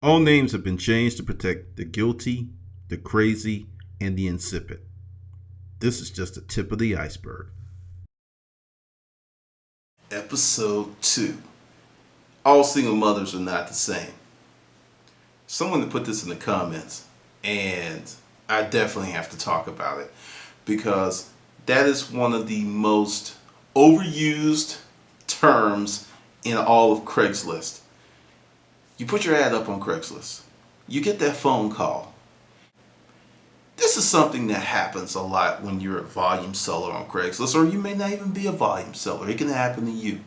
All names have been changed to protect the guilty, the crazy, and the insipid. This is just the tip of the iceberg. Episode 2. All single mothers are not the same. Someone put this in the comments, and I definitely have to talk about it because that is one of the most overused terms in all of Craigslist. You put your ad up on Craigslist, you get that phone call. This is something that happens a lot when you're a volume seller on Craigslist, or you may not even be a volume seller. It can happen to you.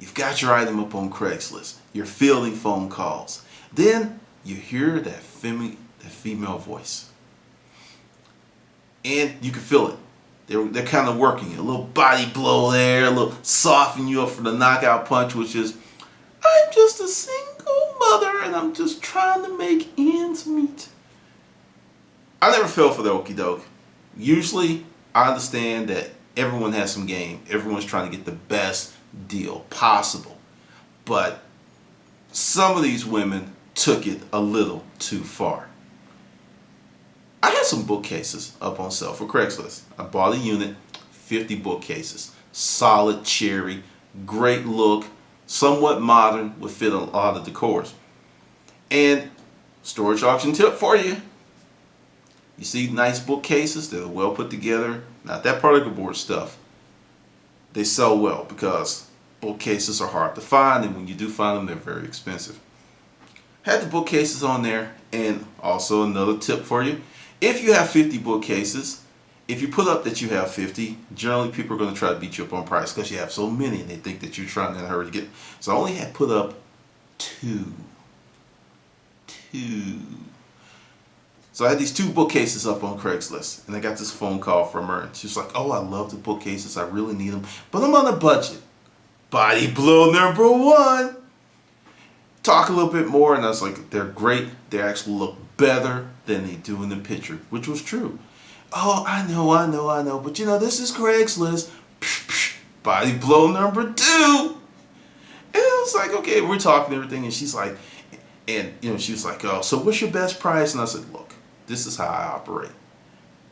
You've got your item up on Craigslist. You're fielding phone calls. Then you hear that female voice. And you can feel it. They're kind of working it. A little body blow there, a little soften you up for the knockout punch, which is, I'm just a single mother and I'm just trying to make ends meet. I never fell for the okie doke. Usually, I understand that everyone has some game. Everyone's trying to get the best deal possible. But some of these women took it a little too far. I had some bookcases up on sale for Craigslist. I bought a unit, 50 bookcases. Solid cherry, great look, somewhat modern, would fit a lot of decors. And storage auction tip for you. You see nice bookcases that are well put together, not that particle board stuff. They sell well because bookcases are hard to find, and when you do find them, they're very expensive. Had the bookcases on there, and also another tip for you. If you have 50 bookcases, if you put up that you have 50, generally people are going to try to beat you up on price because you have so many and they think that you're trying in a hurry to get. So I only had put up two. So I had these 2 bookcases up on Craigslist, and I got this phone call from her, and she was like, oh, I love the bookcases, I really need them, but I'm on a budget. Body blow number 1. Talk a little bit more, and I was like, they're great, they actually look better than they do in the picture, which was true. Oh, I know, but this is Craigslist. Body blow number 2. And I was like, okay, we're talking everything, and she's like, she was like, oh, so what's your best price? And I said, look, this is how I operate.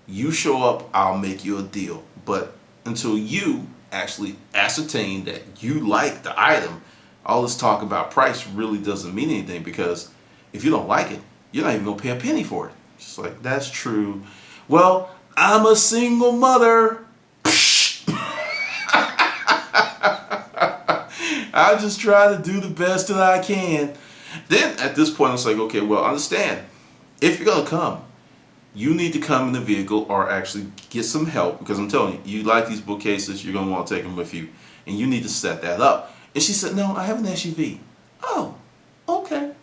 You show up, I'll make you a deal. But until you actually ascertain that you like the item, all this talk about price really doesn't mean anything, because if you don't like it, you're not even going to pay a penny for it. She's like, that's true. Well, I'm a single mother. I just try to do the best that I can. Then at this point, I was like, okay, well, understand. If you're going to come, you need to come in the vehicle or actually get some help, because I'm telling you, you like these bookcases, you're going to want to take them with you, and you need to set that up. And she said, no, I have an SUV. Oh, okay.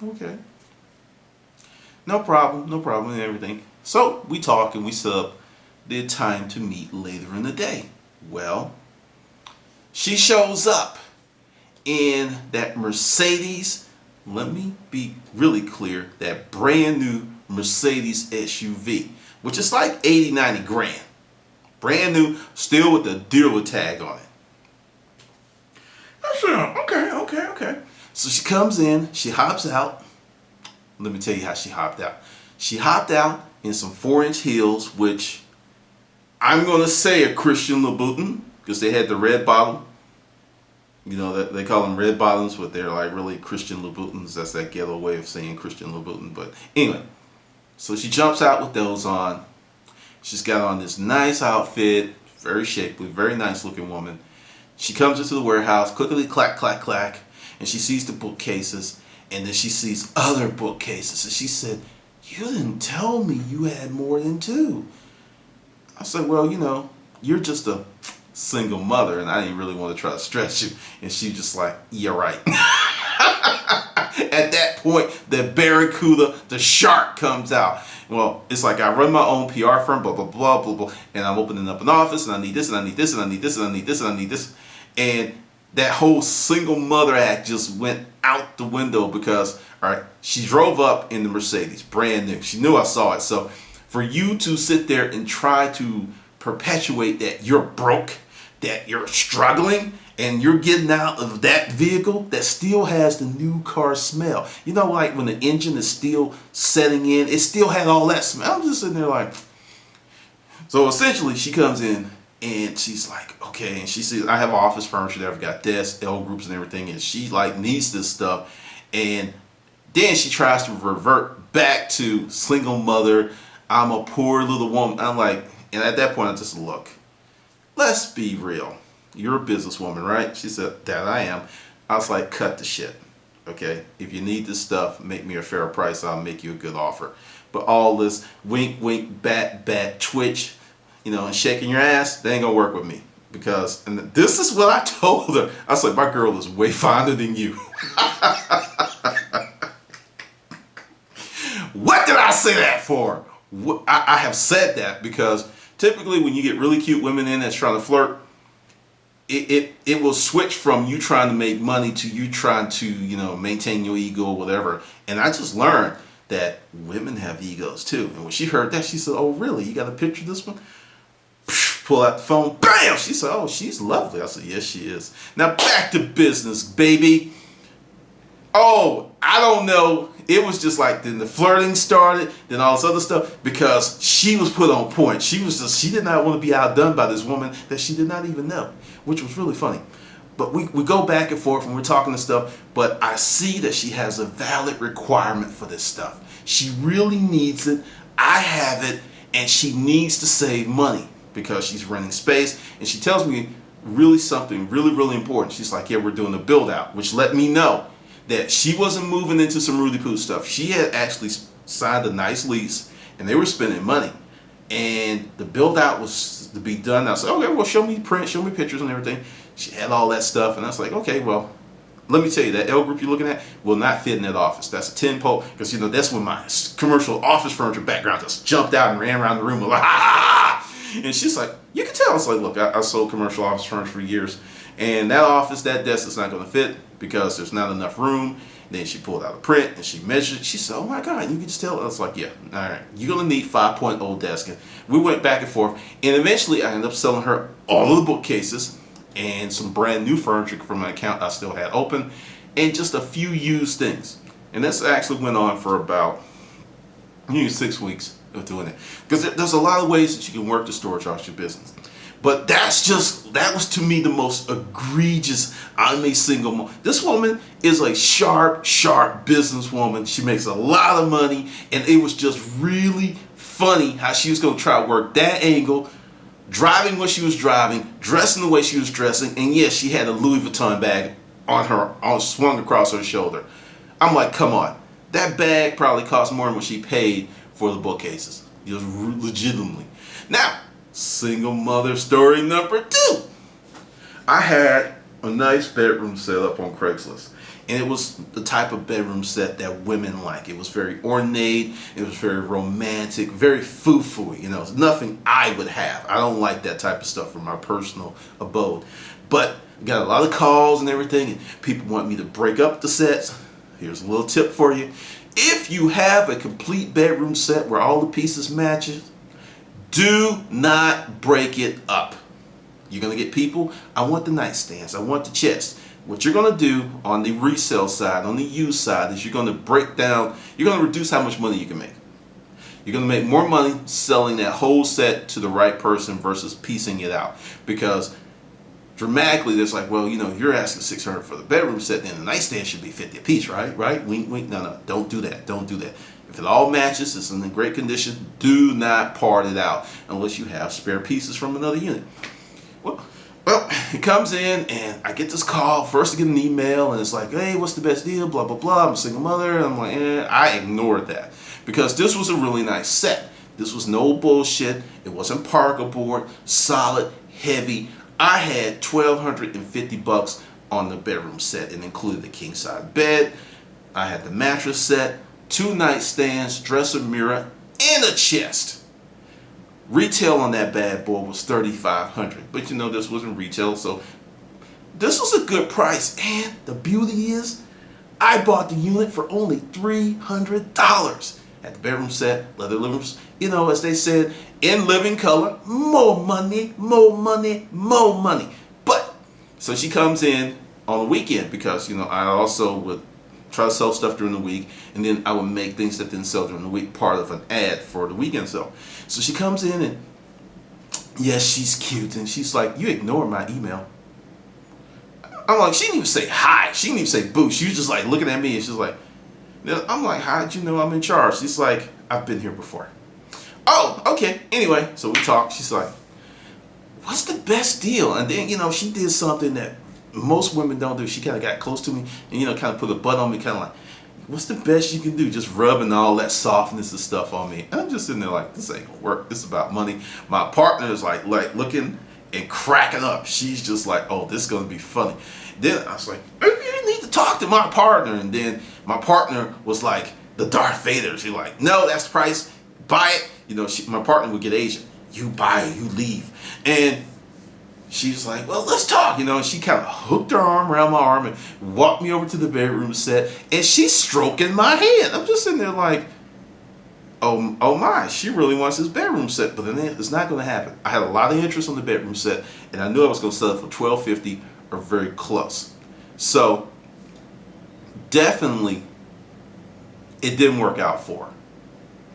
No problem and everything. So we talk and we set up the time to meet later in the day. Well, she shows up in that Mercedes. Let me be really clear, that brand new Mercedes SUV, which is like 80, 90 grand. Brand new, still with the dealer tag on it. I said, okay. So she comes in, she hops out. Let me tell you how she hopped out. She hopped out in some 4-inch heels, which I'm going to say are Christian Louboutin, because they had the red bottom. They call them red bottoms, but they're like really Christian Louboutins. That's that ghetto way of saying Christian Louboutin. But anyway, so she jumps out with those on. She's got on this nice outfit, very shapely, very nice looking woman. She comes into the warehouse, quickly clack, clack, clack, and she sees the bookcases, and then she sees other bookcases. And she said, you didn't tell me you had more than 2. I said, well, you're just a single mother, and I didn't really want to try to stress you. And she just like, you're right. At that point, the barracuda, the shark comes out. Well, it's like I run my own PR firm, blah, blah, blah, blah, blah, and I'm opening up an office, and I need this, and I need this, and I need this, and I need this, and I need this. And that whole single mother act just went out the window because, all right, she drove up in the Mercedes, brand new. She knew I saw it. So for you to sit there and try to perpetuate that you're broke, that you're struggling, and you're getting out of that vehicle that still has the new car smell. You know, like when the engine is still setting in, it still had all that smell. I'm just sitting there like, so essentially she comes in and she's like, okay, and she says, I have office furniture there, I've got desks, L groups and everything, and she like needs this stuff. And then she tries to revert back to single mother, I'm a poor little woman. I'm like, and at that point I just look, let's be real. You're a businesswoman, right? She said, that I am. I was like, cut the shit. Okay? If you need this stuff, make me a fair price. I'll make you a good offer. But all this wink, wink, bat, bat, twitch, and shaking your ass, they ain't gonna work with me. Because, and this is what I told her. I was like, my girl is way finer than you. What did I say that for? I have said that because typically when you get really cute women in that's trying to flirt, it will switch from you trying to make money to you trying to, maintain your ego or whatever. And I just learned that women have egos too. And when she heard that, she said, oh, really? You got a picture of this one? Pull out the phone. Bam! She said, oh, she's lovely. I said, yes, she is. Now back to business, baby. Oh, I don't know. It was just like then the flirting started, then all this other stuff, because she was put on point. She did not want to be outdone by this woman that she did not even know, which was really funny. But we go back and forth and we're talking and stuff, but I see that she has a valid requirement for this stuff. She really needs it. I have it, and she needs to save money because she's renting space. And she tells me really something really, really important. She's like, yeah, we're doing a build out, which let me know that she wasn't moving into some Rudy Poo stuff. She had actually signed a nice lease, and they were spending money. And the build out was to be done. I said, okay, well, show me print, show me pictures and everything. She had all that stuff, and I was like, okay, well, let me tell you, that L group you're looking at will not fit in that office. That's a 10 pole, because that's when my commercial office furniture background just jumped out and ran around the room like, ah! And she's like, you can tell. I was like, look, I sold commercial office furniture for years, and that office, that desk is not going to fit because there's not enough room. Then she pulled out a print and she measured. She said, oh my God, you can just tell. I was like, yeah, all right, you're going to need 5.0 desk. And we went back and forth, and eventually I ended up selling her all of the bookcases and some brand new furniture from my account I still had open, and just a few used things. And this actually went on for about 6 weeks of doing it, because there's a lot of ways that you can work the storage off your business. But that was to me the most egregious. I'm a single mom. This woman is a sharp businesswoman. She makes a lot of money, and it was just really funny how she was going to try to work that angle, driving what she was driving, dressing the way she was dressing, and yes, she had a Louis Vuitton bag swung across her shoulder. I'm like, come on, that bag probably cost more than what she paid for the bookcases, just legitimately. Now, single mother story number 2. I had a nice bedroom set up on Craigslist, and it was the type of bedroom set that women like. It was very ornate, it was very romantic, very foo-foo. It's nothing I would have. I don't like that type of stuff for my personal abode. But I got a lot of calls and everything, and people want me to break up the sets. Here's a little tip for you. If you have a complete bedroom set where all the pieces match, do not break it up. You're going to get people, I want the nightstands, I want the chest. What you're going to do on the resale side, on the used side, is you're going to break down, you're going to reduce how much money you can make. You're going to make more money selling that whole set to the right person versus piecing it out. Because dramatically, there's like, well, you're asking $600 for the bedroom set, then the nightstand should be $50 a piece, right? Right? Wink, wink. No, don't do that. Don't do that. If it all matches, it's in great condition, do not part it out unless you have spare pieces from another unit. Well, it comes in, and I get this call. First I get an email, and it's like, hey, what's the best deal? Blah, blah, blah. I'm a single mother. And I'm like, I ignored that because this was a really nice set. This was no bullshit. It wasn't particle board, solid, heavy. I had $1,250 on the bedroom set. It included the king size bed. I had the mattress set, 2 nightstands, dresser, mirror, and a chest. Retail on that bad boy was $3,500, but this wasn't retail, so this was a good price. And the beauty is, I bought the unit for only $300. At the bedroom set, leather living rooms, as they said, in living color, more money, more money, more money. But So she comes in on the weekend because, you know, I also would try to sell stuff during the week, and then I would make things that didn't sell during the week part of an ad for the weekend sale. So she comes in and, yes, she's cute, and she's like, you ignored my email. I'm like, she didn't even say hi. She didn't even say boo. She was just like looking at me, and she's like, I'm like, how did you know I'm in charge? She's like, I've been here before. Oh, okay. Anyway, so we talked. She's like, what's the best deal? And then, you know, she did something that most women don't do. She kind of got close to me and, you know, kind of put a butt on me, kind of like, what's the best you can do? Just rubbing all that softness and stuff on me. And I'm just sitting there like, this ain't gonna work. This is about money. My partner is like looking and cracking up. She's just like, oh, this is gonna be funny. Then I was like, maybe you need to talk to my partner. And then my partner was like the Darth Vader. She's like, no, that's the price. Buy it. You know, my partner would get Asian. You buy it, you leave. And she's like, well, let's talk, you know, and she kind of hooked her arm around my arm and walked me over to the bedroom set, and she's stroking my hand. I'm just sitting there like, oh my, she really wants this bedroom set, but then it's not going to happen. I had a lot of interest on the bedroom set, and I knew I was going to sell it for $12.50 or very close. So definitely, it didn't work out for her.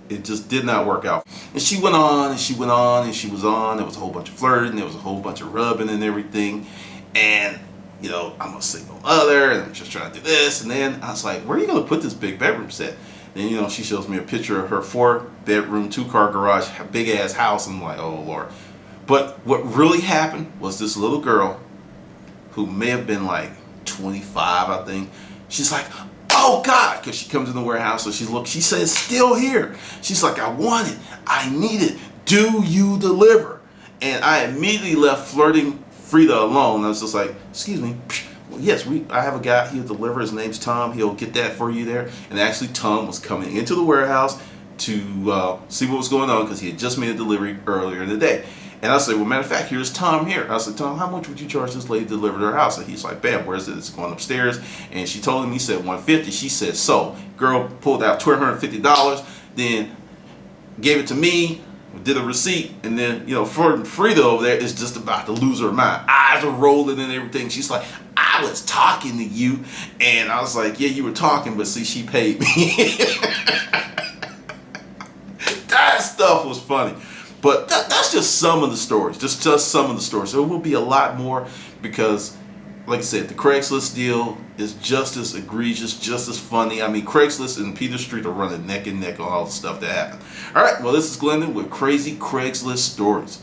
It just did not work out. And she went on and she went on and she was on. There was a whole bunch of flirting. There was a whole bunch of rubbing and everything. And, you know, I'm a single mother and I'm just trying to do this. And then I was like, where are you going to put this big bedroom set? And, you know, she shows me a picture of her 4-bedroom, 2-car garage, big ass house. I'm like, oh, Lord. But what really happened was this little girl who may have been like 25, I think. She's like, oh God, because she comes in the warehouse, so she says, still here. She's like, I want it, I need it, do you deliver? And I immediately left flirting Frida alone. I was just like, excuse me, well, yes, I have a guy, he'll deliver, his name's Tom, he'll get that for you there. And actually Tom was coming into the warehouse to see what was going on because he had just made a delivery earlier in the day. And I said, well, matter of fact, here's Tom here. I said, Tom, how much would you charge this lady to deliver to her house? And he's like, bam, where is it? It's going upstairs. And she told him, he said $150. She said, so. Girl pulled out $1,250, then gave it to me, did a receipt, and then, you know, Frida over there is just about to lose her mind. Eyes are rolling and everything. She's like, I was talking to you. And I was like, yeah, you were talking, but see, she paid me. That stuff was funny. But that's just some of the stories. Just some of the stories. There will be a lot more because, like I said, the Craigslist deal is just as egregious, just as funny. I mean, Craigslist and Peter Street are running neck and neck on all the stuff that happened. All right, well, this is Glendon with Crazy Craigslist Stories.